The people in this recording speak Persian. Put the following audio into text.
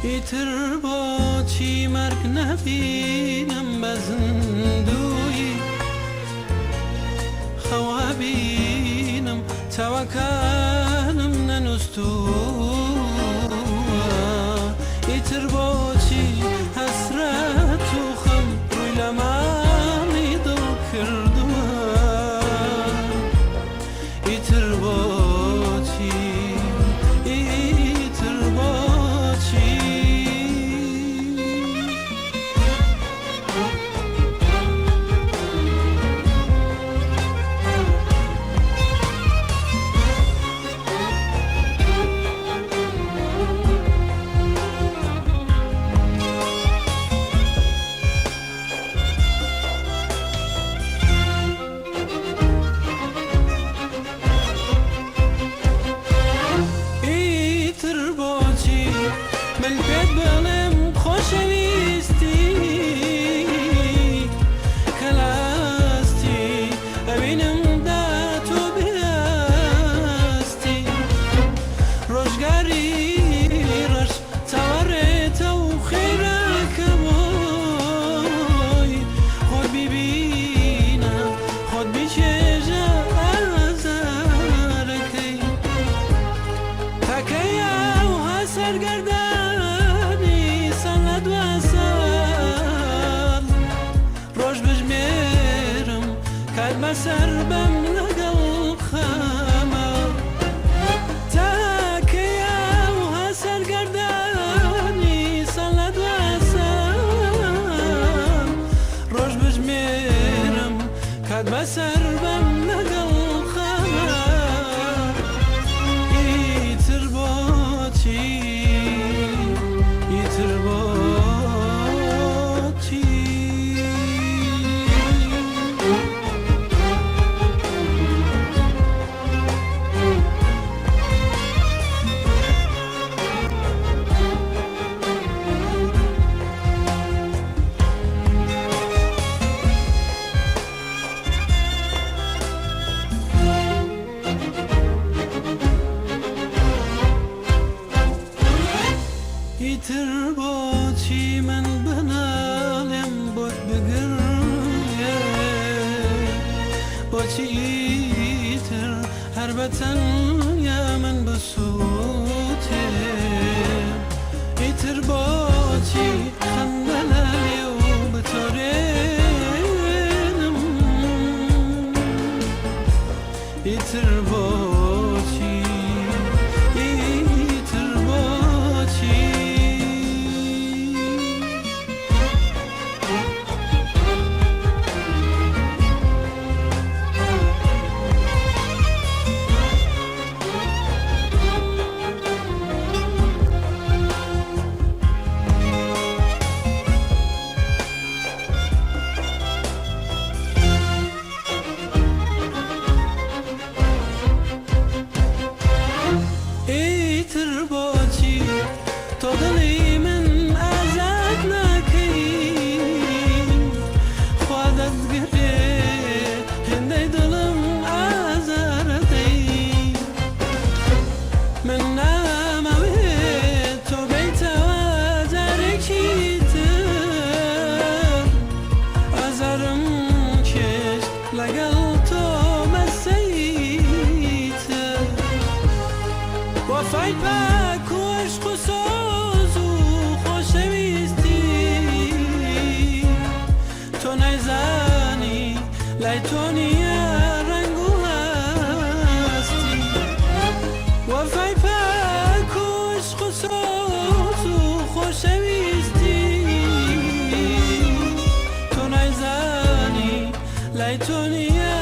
ئیتر بۆچی مەرگ نەبینم بە زندووی خەوا بینم چاوەکانم نەنووسووە ئیتر بۆچی هەسرەت و خەم ڕووی لە ماڵی دڵ کردووە ئیتر بۆچی ئیتر بۆچی من پێت بڵێم خۆشەویستی کەلاستی ئەبینم دا تۆ بێستی ڕۆژگاری ڕەش چاوەڕێتە و خێرەکە بۆی خۆت بیبینە خۆت بیچێژە ئازارەکەی تاکەیە وها سەرگەردە بەسەر بەم لەگەڵ خەمە تاکەیە وها سەرگەردانی سەڵ لە دوای سەم ڕۆژ بژمێرم کات بەسەر بەم لەگەڵ خەمە ئیتر بۆچی ئیتر بۆچی ئیتر بۆچی من بناڵێم بۆت بگرێ بۆچی ئیتر هەر بەتەنیا من بسووتێ ئیتر بۆچی خەندە لە لێو بتۆرێنم ئیتر بۆچی ئیتر بۆچی ئیتر بۆچی تۆ دڵی من ئازاد ناکەی خوا دەستگرێ هێندەی دڵم ئازارەدەی من نامەوێت تۆ بێیتەوە جارێکی تر ئازارم کێش لەگەڵ تۆ مەسەیتر وەفای پاک و عشق و سۆز و خۆشەویستی تۆ نەیزانی لای تۆ نییە ڕەنگ و هەستی وەفای پاک و عشق و سۆز و خۆشەویستی تۆ نەیزانی لای تۆ نییە